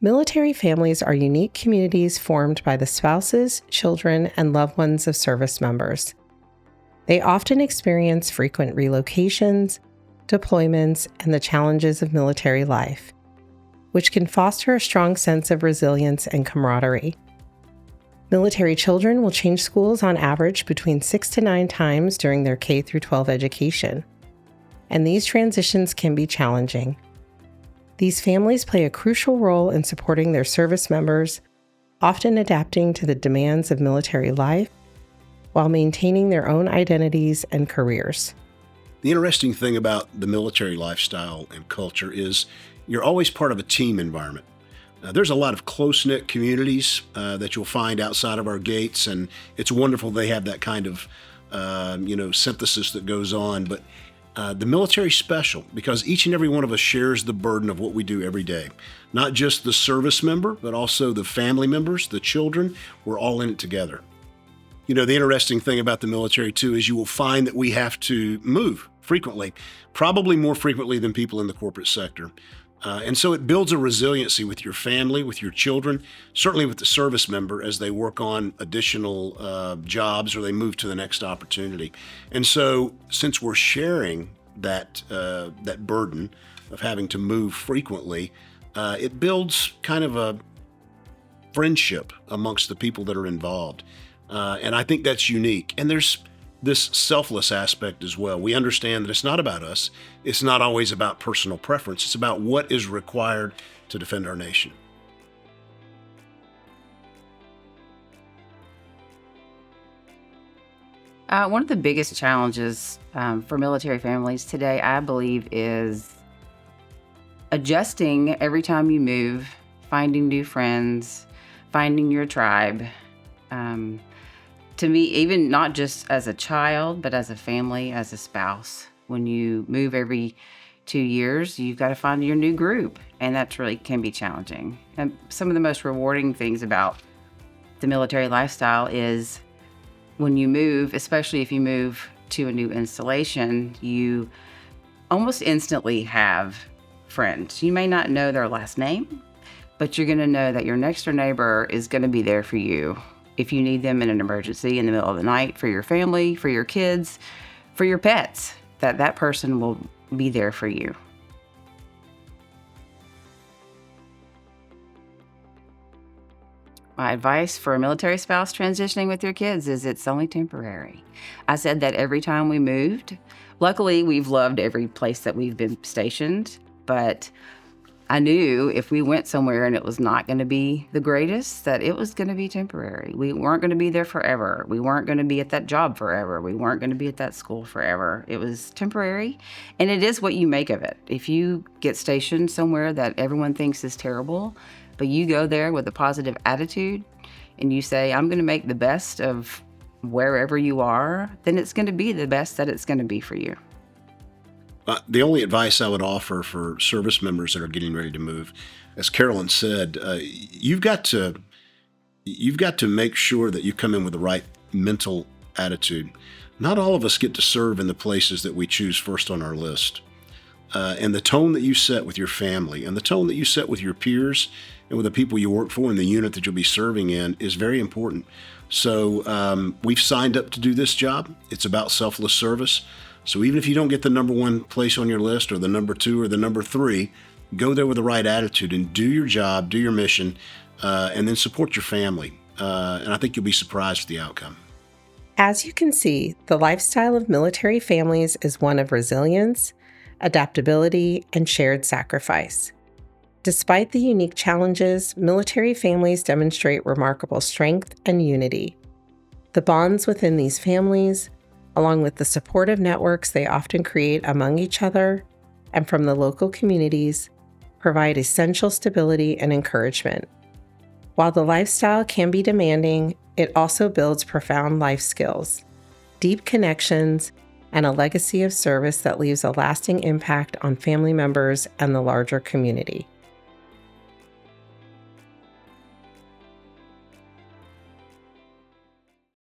Military families are unique communities formed by the spouses, children, and loved ones of service members. They often experience frequent relocations, deployments, and the challenges of military life, which can foster a strong sense of resilience and camaraderie. Military children will change schools on average between 6 to 9 times during their K-12 education, and these transitions can be challenging. These families play a crucial role in supporting their service members, often adapting to the demands of military life while maintaining their own identities and careers. The interesting thing about the military lifestyle and culture is you're always part of a team environment. There's a lot of close-knit communities that you'll find outside of our gates, and it's wonderful they have that kind of synthesis that goes on. But the military's special because each and every one of us shares the burden of what we do every day. Not just the service member, but also the family members, the children. We're all in it together. You know, the interesting thing about the military, too, is you will find that we have to move frequently, probably more frequently than people in the corporate sector. And so it builds a resiliency with your family, with your children, certainly with the service member as they work on additional jobs or they move to the next opportunity. And so since we're sharing that burden of having to move frequently, it builds kind of a friendship amongst the people that are involved. And I think that's unique. And there's this selfless aspect as well. We understand that it's not about us. It's not always about personal preference. It's about what is required to defend our nation. One of the biggest challenges for military families today, I believe, is adjusting every time you move, finding new friends, finding your tribe. To me, even not just as a child, but as a family, as a spouse, when you move every 2 years, you've got to find your new group, and that really can be challenging. And some of the most rewarding things about the military lifestyle is when you move, especially if you move to a new installation, you almost instantly have friends. You may not know their last name, but you're going to know that your next door neighbor is going to be there for you if you need them in an emergency in the middle of the night, for your family, for your kids, for your pets, that person will be there for you. My advice for a military spouse transitioning with your kids is it's only temporary. I said that every time we moved. Luckily, we've loved every place that we've been stationed, but I knew if we went somewhere and it was not going to be the greatest, that it was going to be temporary. We weren't going to be there forever. We weren't going to be at that job forever. We weren't going to be at that school forever. It was temporary, and it is what you make of it. If you get stationed somewhere that everyone thinks is terrible, but you go there with a positive attitude and you say, I'm going to make the best of wherever you are, then it's going to be the best that it's going to be for you. The only advice I would offer for service members that are getting ready to move, as Carolyn said, you've got to make sure that you come in with the right mental attitude. Not all of us get to serve in the places that we choose first on our list. And the tone that you set with your family and the tone that you set with your peers and with the people you work for in the unit that you'll be serving in is very important. So we've signed up to do this job. It's about selfless service. So even if you don't get the number 1 place on your list or the number 2 or the number 3, go there with the right attitude and do your job, do your mission, and then support your family. And I think you'll be surprised with the outcome. As you can see, the lifestyle of military families is one of resilience, adaptability, and shared sacrifice. Despite the unique challenges, military families demonstrate remarkable strength and unity. The bonds within these families, along with the supportive networks they often create among each other and from the local communities, provide essential stability and encouragement. While the lifestyle can be demanding, it also builds profound life skills, deep connections, and a legacy of service that leaves a lasting impact on family members and the larger community.